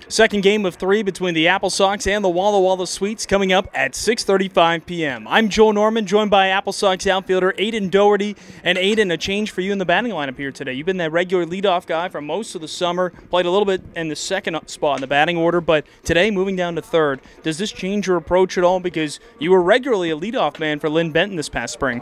Second game of 3 between the Apple Sox and the Walla Walla Sweets coming up at 6:35 p.m. I'm Joel Norman, joined by Apple Sox outfielder Aidan Dougherty. And Aidan, a change for you in the batting lineup here today. You've been that regular leadoff guy for most of the summer, played a little bit in the second spot in the batting order, but today moving down to third. Does this change your approach at all? Because you were regularly a leadoff man for Lynn Benton this past spring.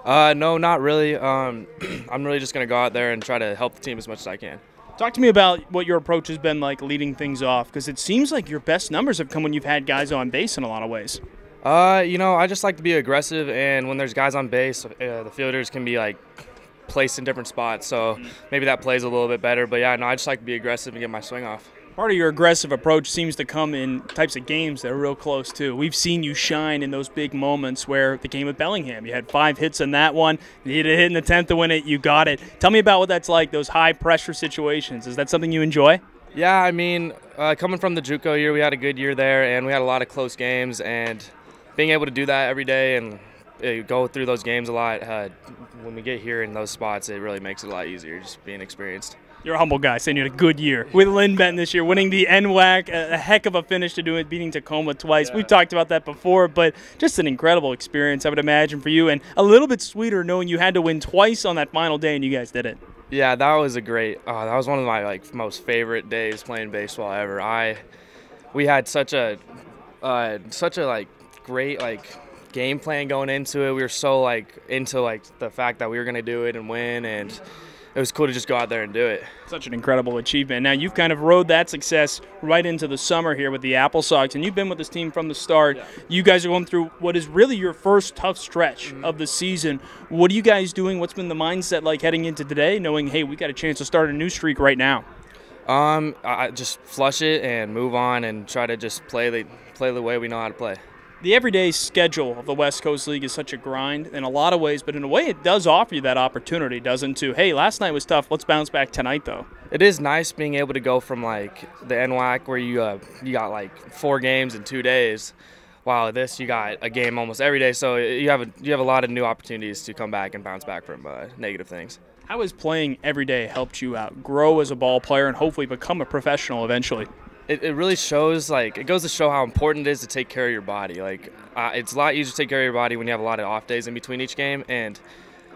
No, not really. I'm really just going to go out there and try to help the team as much as I can. Talk to me about what your approach has been like leading things off, because it seems like your best numbers have come when you've had guys on base in a lot of ways. I just like to be aggressive, and when there's guys on base, the fielders can be like placed in different spots, so maybe that plays a little bit better. But yeah, no, I just like to be aggressive and get my swing off. Part of your aggressive approach seems to come in types of games that are real close too. We've seen you shine in those big moments where the game with Bellingham, you had 5 hits in that one, you needed a hit in the 10th to win it, you got it. Tell me about what that's like, those high pressure situations. Is that something you enjoy? Yeah, I mean, coming from the JUCO year, we had a good year there, and we had a lot of close games, and being able to do that every day and go through those games a lot, when we get here in those spots, it really makes it a lot easier, just being experienced. You're a humble guy, saying you had a good year with Lynn Benton this year, winning the NWAC, a heck of a finish to do it, beating Tacoma twice. Yeah. We've talked about that before, but just an incredible experience, I would imagine, for you, and a little bit sweeter knowing you had to win twice on that final day, and you guys did it. Yeah, that was a great. That was one of my most favorite days playing baseball ever. We had such a great game plan going into it. We were so into the fact that we were gonna do it and win, and it was cool to just go out there and do it. Such an incredible achievement. Now, you've kind of rode that success right into the summer here with the Apple Sox, and you've been with this team from the start. Yeah. You guys are going through what is really your first tough stretch of the season. What are you guys doing? What's been the mindset like heading into today, knowing, hey, we got a chance to start a new streak right now? I just flush it and move on and try to just play the way we know how to play. The everyday schedule of the West Coast League is such a grind in a lot of ways, but in a way it does offer you that opportunity, doesn't it? Hey, last night was tough. Let's bounce back tonight, though. It is nice being able to go from the NWAC where you got 4 games in 2 days, while this you got a game almost every day. So you have a lot of new opportunities to come back and bounce back from negative things. How has playing every day helped you out, grow as a ball player, and hopefully become a professional eventually? It really shows, it goes to show how important it is to take care of your body. It's a lot easier to take care of your body when you have a lot of off days in between each game, and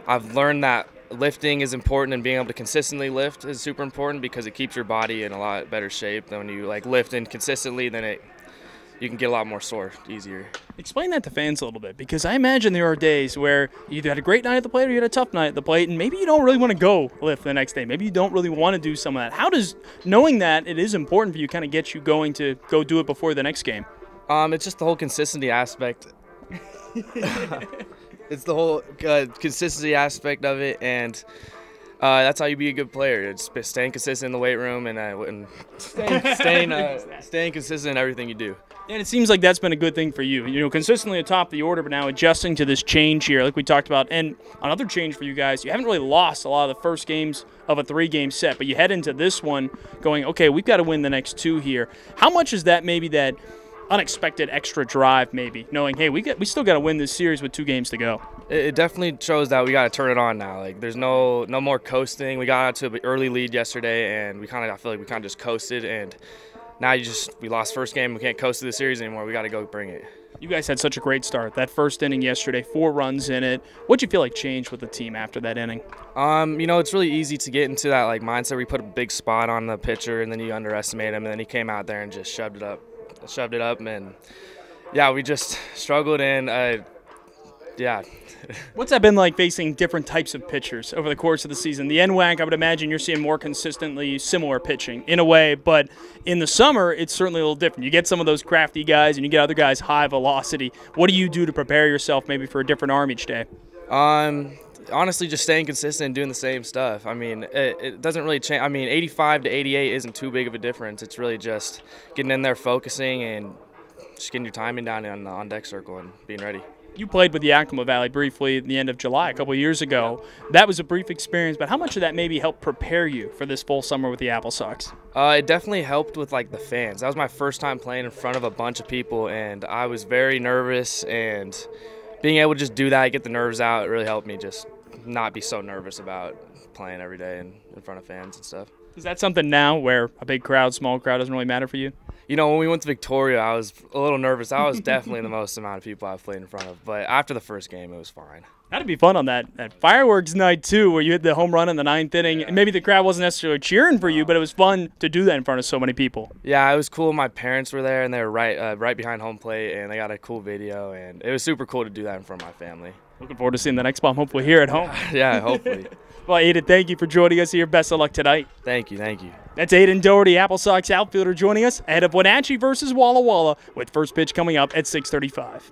I've learned that lifting is important, and being able to consistently lift is super important because it keeps your body in a lot better shape than when you lift inconsistently. Then you can get a lot more sore easier. Explain that to fans a little bit, because I imagine there are days where you either had a great night at the plate or you had a tough night at the plate, and maybe you don't really want to go lift the next day. Maybe you don't really want to do some of that. How does knowing that it is important for you kind of get you going to go do it before the next game? It's just the whole consistency aspect. It's the whole consistency aspect of it, and that's how you be a good player. It's staying consistent in the weight room and staying consistent in everything you do. And it seems like that's been a good thing for you. Consistently atop the order, but now adjusting to this change here, like we talked about. And another change for you guys, you haven't really lost a lot of the first games of a 3-game set, but you head into this one going, okay, we've got to win the next 2 here. How much is that maybe that unexpected extra drive, maybe knowing, hey, we still got to win this series with 2 games to go? It definitely shows that we got to turn it on now. There's no more coasting. We got out to an early lead yesterday, and I feel like we kind of just coasted, and now we lost first game. We can't coast to the series anymore. We got to go bring it. You guys had such a great start. That first inning yesterday, 4 runs in it. What'd you feel like changed with the team after that inning? It's really easy to get into that mindset where you put a big spot on the pitcher and then you underestimate him, and then he came out there and just shoved it up, and yeah, we just struggled, and yeah. What's that been like facing different types of pitchers over the course of the season? The NWAC, I would imagine you're seeing more consistently similar pitching in a way, but in the summer, it's certainly a little different. You get some of those crafty guys, and you get other guys high velocity. What do you do to prepare yourself maybe for a different arm each day? Honestly, just staying consistent and doing the same stuff. It doesn't really change. 85 to 88 isn't too big of a difference. It's really just getting in there, focusing, and just getting your timing down on the on-deck circle and being ready. You played with the Yakima Valley briefly at the end of July a couple of years ago. That was a brief experience, but how much of that maybe helped prepare you for this full summer with the Apple Sox? It definitely helped with the fans. That was my first time playing in front of a bunch of people, and I was very nervous, and being able to just do that, get the nerves out, it really helped me just not be so nervous about playing every day in front of fans and stuff. Is that something now where a big crowd, small crowd doesn't really matter for you? You know, when we went to Victoria, I was a little nervous. I was definitely the most amount of people I've played in front of. But after the first game, it was fine. That'd be fun on that fireworks night, too, where you hit the home run in the 9th inning. And maybe the crowd wasn't necessarily cheering for you, but it was fun to do that in front of so many people. Yeah, it was cool. My parents were there, and they were right behind home plate, and they got a cool video. And it was super cool to do that in front of my family. Looking forward to seeing the next bomb, hopefully, here at home. Yeah, hopefully. Well, Aidan, thank you for joining us here. Best of luck tonight. Thank you. That's Aidan Dougherty, Apple Sox outfielder, joining us ahead of Wenatchee versus Walla Walla with first pitch coming up at 6:35.